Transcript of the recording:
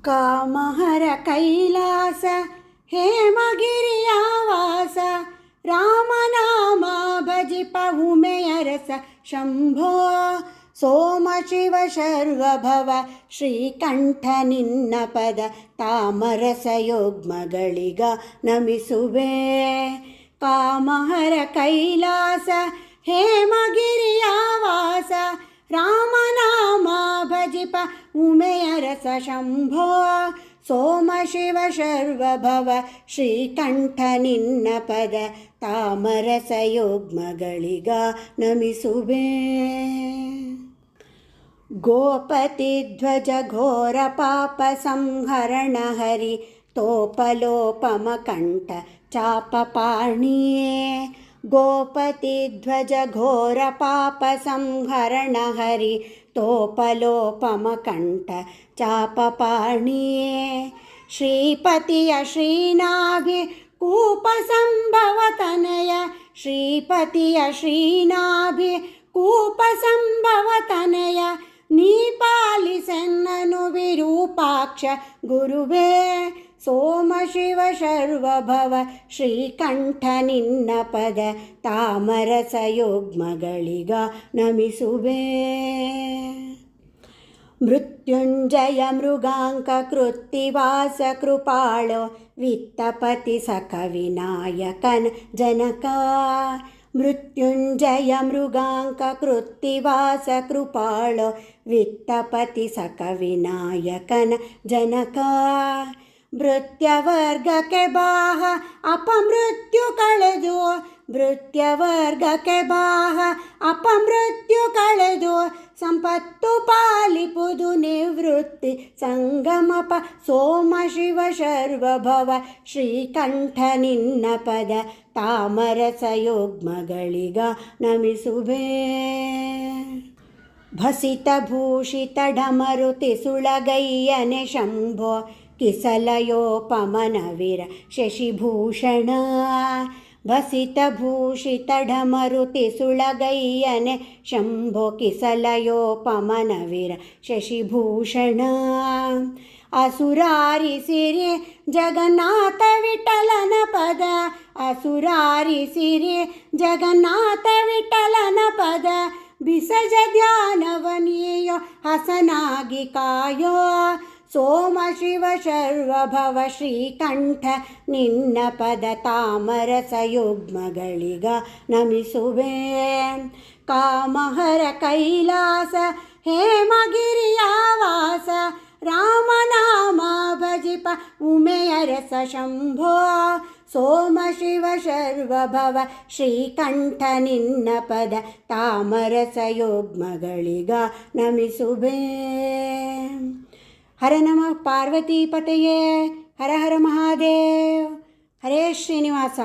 ಕಾಮಹರ ಕೈಲಾಸ ಹೇಮಗಿರಿಯಾವಾಸ ರಾಮನಾಮ ಭಜಿಪ ಉಮೆಯರಸ ಶಂಭೋ ಸೋಮ ಶಿವ ಶರ್ವಭವ ಶ್ರೀಕಂಠ ನಿನ್ನ ಪದ ತಾಮರಸ ಯೋಗ್ಮಗಳಿಗ ನಮಿಸುವೆ. ಕಾಮಹರ ಕೈಲಾಸ ಹೇಮಗಿರಿಯಾವಾಸ ರಾಮನಾಮ ಭಜಿಪ ಉಮೆಯರಸ ಶಂಭೋ ಸೋಮ ಶಿವ ಶರ್ವಭವ ಶ್ರೀಕಂಠ ನಿನ್ನ ಪದ ತಾಮರಸ ಯೋಗ್ಮಗಳಿಗ ನಮಿಸುವೆ. ಗೋಪತಿ ಧ್ವಜ ಘೋರ ಪಾಪ ಸಂಹರಣ ಹರಿ ತೋಪಲೋಪಮ ಕಂಠ ಚಾಪಪಾಣಿಯೇ. ಗೋಪತಿ ಧ್ವಜ ಘೋರ ಪಾಪ ಸಂಹರಣ ಹರಿ ತೋಪಲೋಪಮ ಕಂಠ ಚಾಪಪಾಣಿಯೇ. ಶ್ರೀಪತಿಯ ಶ್ರೀನಾಭಿ ಕೂಪ ಸಂಭವ ತನಯ ಶ್ರೀಪತಿಯ ಶ್ರೀನಾಭಿ ಕೂಪ ಸಂಭವ ತನಯ ನೀ ಪಾಲಿಸೆನ್ನನು ವಿರೂಪಾಕ್ಷ ಗುರುವೇ. ಸೋಮ ಶಿವ ಶರ್ವಭವ ಶ್ರೀಕಂಠ ನಿನ್ನ ಪದ ತಾಮರಸ ಯೋಗ್ಮಗಳಿಗ ನಮಿಸುವೆ. ಮೃತ್ಯುಂಜಯ ಮೃಗಾಂಕ ಕೃತ್ತಿವಾಸ ಕೃಪಾಳೋ ವಿತ್ತಪತಿ ಸಖ ವಿನಾಯಕನ ಜನಕ. ಮೃತ್ಯುಂಜಯ ಮೃಗಾಂಕ ಕೃತ್ತಿವಾಸ ಕೃಪಾಳೋ ವಿತ್ತಪತಿ ಸಖ ವಿನಾಯಕನ ಜನಕ. ಭೃತ್ಯವರ್ಗಕ್ಕೆ ಬಾಹ ಅಪಮೃತ್ಯು ಕಳೆದು ಭೃತ್ಯವರ್ಗಕ್ಕೆ ಬಾಹ ಅಪಮೃತ್ಯು ಕಳೆದು ಸಂಪತ್ತು ಪಾಲಿಪುದು ನಿವೃತ್ತಿ ಸಂಗಮಪ. ಸೋಮ ಶಿವ ಶರ್ವಭವ ಶ್ರೀಕಂಠ ನಿನ್ನ ಪದ ತಾಮರಸ ಯೋಗ್ಮಗಳಿಗ ನಮಿಸುವೆ. ಭಸಿತ ಭೂಷಿತ ಢಮರುತಿ ಸುಳಗಯ್ಯನೆ ಶಂಭೋ ಕಿಸಲಯೋಪಮನ ವೀರ ಶಶಿಭೂಷಣ. ಭಸಿತ ಭೂಷಿತ ಢಮರುತಿ ಸುಳಗಯ್ಯನೆ ಶಂಭೋ ಕಿಸಲಯೋಪಮನ ವೀರ ಶಶಿಭೂಷಣ. ಅಸುರಾರಿಸಿರಿ ಜಗನ್ನಾಥ ವಿಠಲನ ಪದ ಅಸುರಾರಿಸಿರಿ ಜಗನ್ನಾಥ ವಿಠಲನ ಪದ. ಬಿಸಜ ಧ್ಯಾನವನಿಯೋ ಹಸನಾಗಿ ಕಾಯೋ. ಸೋಮ ಶಿವ ಶರ್ವಭವ ಶ್ರೀಕಂಠ ನಿನ್ನ ಪದ ತಾಮರಸ ಯೋಗ್ಮಗಳಿಗ ನಮಿಸುವೆ. ಕಾಮಹರ ಕೈಲಾಸ ಹೇಮಗಿರಿಯಾವಾಸ ರಾಮನಾಮ ಭಜಿಪ ಉಮೆಯರಸ ಶಂಭೋ ಸೋಮ ಶಿವ ಶರ್ವಭವ ಶ್ರೀಕಂಠ ನಿನ್ನ ಪದ ತಾಮರಸ ಯೋಗ್ಮಗಳಿಗ ನಮಿಸುವೆ. ಹರ ನಮಃ ಪಾರ್ವತೀಪತಯೇ. ಹರ ಹರ ಮಹಾದೇವ್. ಹರೇ ಶ್ರೀನಿವಾಸ.